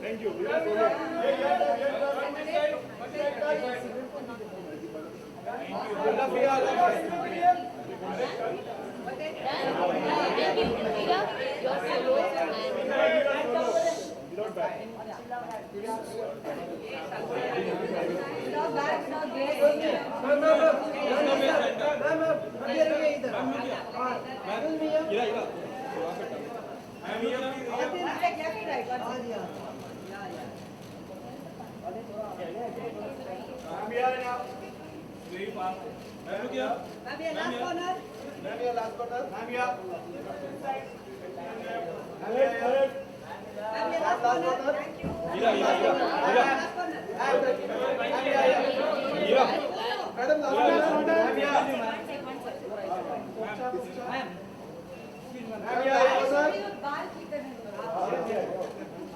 Thank you.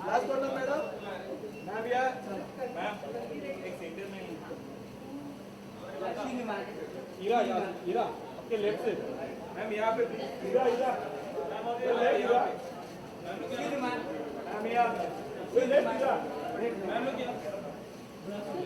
Last one, madam. Ma'am, yeah. Ma'am, एक centre में. हीरा, हीरा, आपके लेफ्ट से. मैम यहाँ पे. हीरा. मैम और ये लेफ्ट हीरा. मैम यहाँ. ये लेफ्ट हीरा. मैम लोग यहाँ. Left.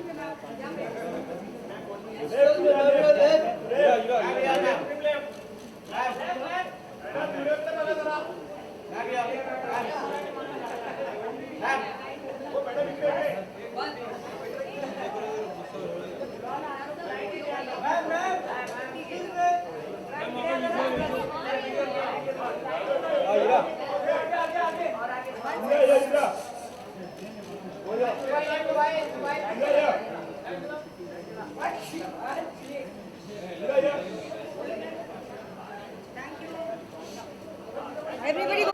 Everybody.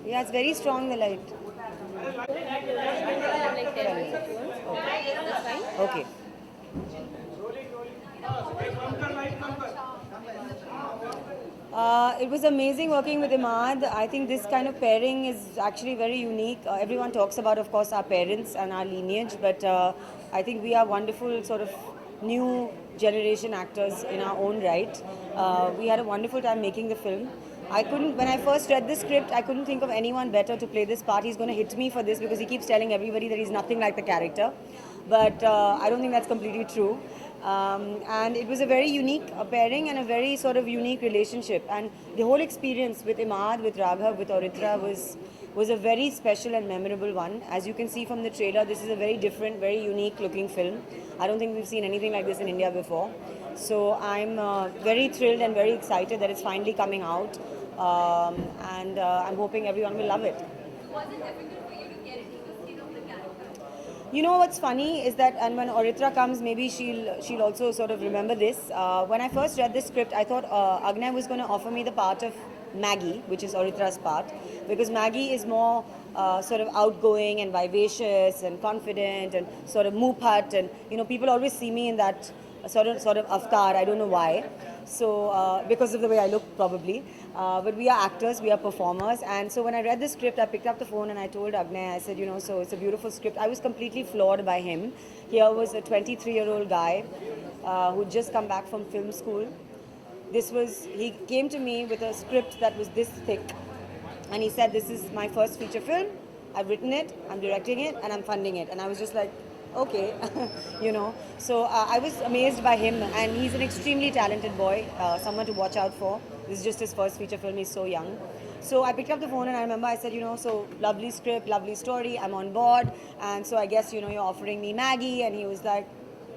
Yeah, it's very strong, the light. Okay. It was amazing working with Imad. I think this kind of pairing is actually very unique. Everyone talks about, of course, our parents and our lineage, but I think we are wonderful sort of new generation actors in our own right. We had a wonderful time making the film. When I first read the script, I couldn't think of anyone better to play this part. He's going to hit me for this because he keeps telling everybody that he's nothing like the character. But I don't think that's completely true. And it was a very unique pairing and a very sort of unique relationship. And the whole experience with Imad, with Raghav, with Oritra was a very special and memorable one. As you can see from the trailer, this is a very different, very unique looking film. I don't think we've seen anything like this in India before. So I'm very thrilled and very excited that it's finally coming out. And I'm hoping everyone will love it. Was it difficult for you to get into the skin of the character? You know what's funny is that, and when Oritra comes, maybe she'll also sort of remember this. When I first read the script, I thought Agnay was going to offer me the part of Maggie, which is Oritra's part, because Maggie is more sort of outgoing and vivacious and confident and sort of mupat, and people always see me in that sort of avatar. I don't know why. So because of the way I look, probably. But we are actors, we are performers, and so when I read the script, I picked up the phone and I told Agnay, I said, so it's a beautiful script. I was completely floored by him. Here was a 23-year-old guy who'd just come back from film school. He came to me with a script that was this thick, and he said, this is my first feature film, I've written it, I'm directing it, and I'm funding it. And I was just like, okay, So I was amazed by him, and he's an extremely talented boy, someone to watch out for. This is just his first feature film, he's so young. So I picked up the phone and I remember I said, so lovely script, lovely story, I'm on board, and so I guess, you're offering me Maggie, and he was like,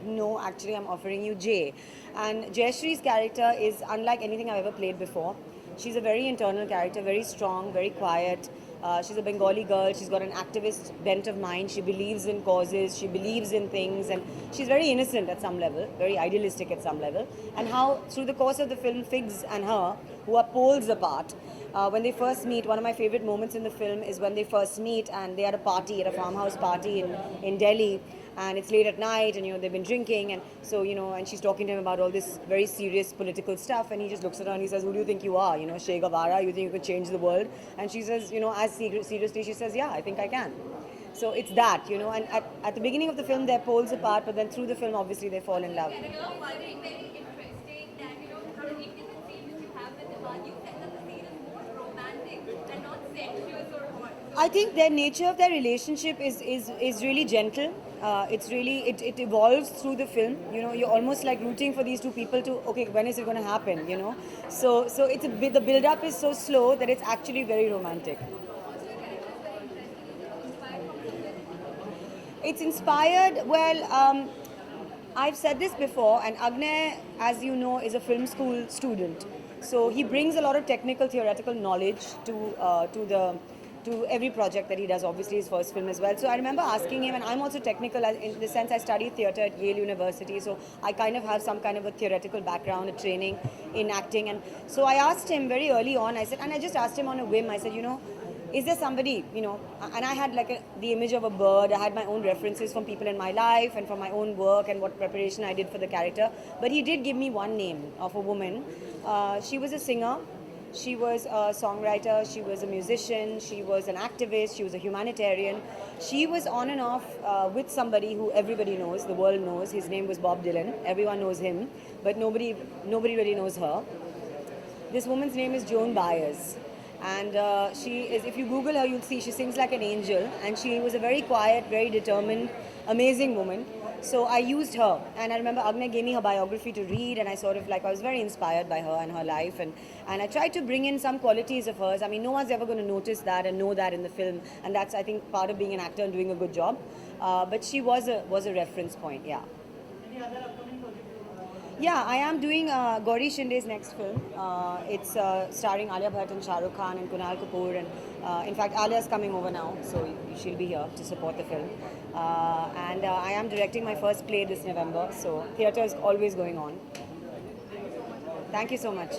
no, actually I'm offering you Jay. And Jayashree's character is unlike anything I've ever played before. She's a very internal character, very strong, very quiet. She's a Bengali girl, she's got an activist bent of mind, she believes in causes, she believes in things, and she's very innocent at some level, very idealistic at some level. And how through the course of the film, Figs and her, who are poles apart, when they first meet, one of my favorite moments in the film is when they first meet and they are at a party, at a farmhouse party in Delhi. and it's late at night, and they've been drinking, and so and she's talking to him about all this very serious political stuff, and he just looks at her and he says, "Who do you think you are? Che Guevara? You think you could change the world?" And she says, as seriously, she says, "Yeah, I think I can." So it's that, and at the beginning of the film they're poles apart, but then through the film obviously they fall in love. Very interesting that, from an intimate scene that you have with Iman, you said that the scene is more romantic and not sensuous or what. I think their nature of their relationship is really gentle. It evolves through the film. You're almost like rooting for these two people to, okay, when is it going to happen? So it's the build up is so slow that it's actually very romantic. It's inspired, well, I've said this before, and Agnay, as you know, is a film school student. So he brings a lot of technical, theoretical knowledge to every project that he does, obviously his first film as well. So I remember asking him, and I'm also technical in the sense I studied theatre at Yale University, so I kind of have some kind of a theoretical background, a training in acting. And so I asked him very early on, I just asked him on a whim, I said, is there somebody, and I had the image of a bird, I had my own references from people in my life and from my own work and what preparation I did for the character. But he did give me one name of a woman. She was a singer, she was a songwriter, she was a musician, she was an activist, she was a humanitarian. She was on and off with somebody who everybody knows, the world knows. His name was Bob Dylan. Everyone knows him, but nobody really knows her. This woman's name is Joan Baez. And she is, if you Google her, you'll see she sings like an angel. And she was a very quiet, very determined, amazing woman. So I used her. And I remember Agnay gave me her biography to read. And I sort of I was very inspired by her and her life. And I tried to bring in some qualities of hers. I mean, no one's ever going to notice that and know that in the film. And that's, I think, part of being an actor and doing a good job. But she was a reference point, yeah. Any other upcoming project? Yeah, I am doing Gauri Shinde's next film. It's starring Alia Bhatt and Shah Rukh Khan and Kunal Kapoor. And in fact, Alia is coming over now, so she'll be here to support the film. And I am directing my first play this November, so theatre is always going on. Thank you so much.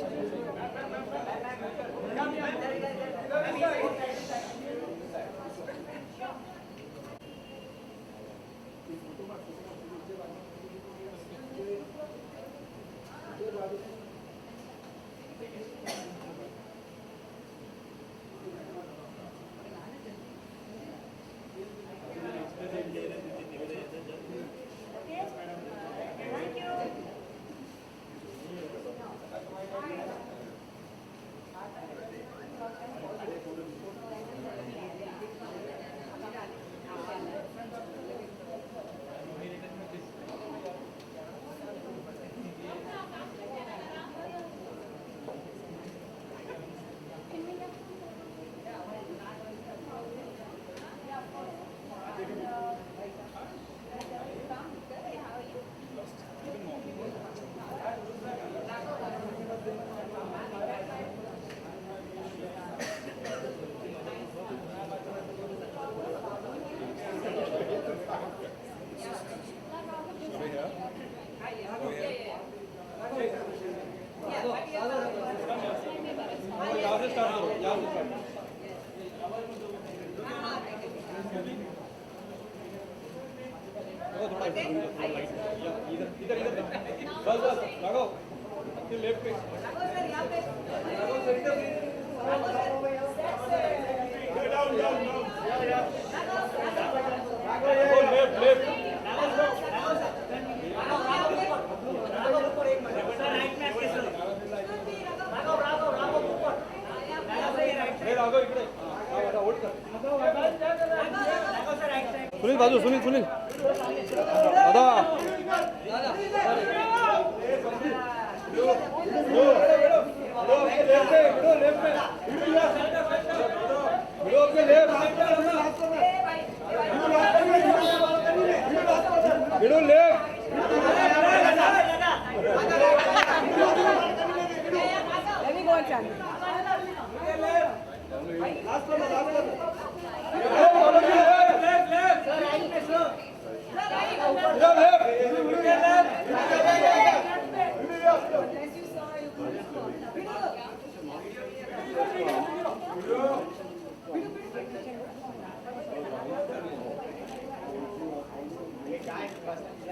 Sunil बाजू सुनील दादा Let me go and stand. last time.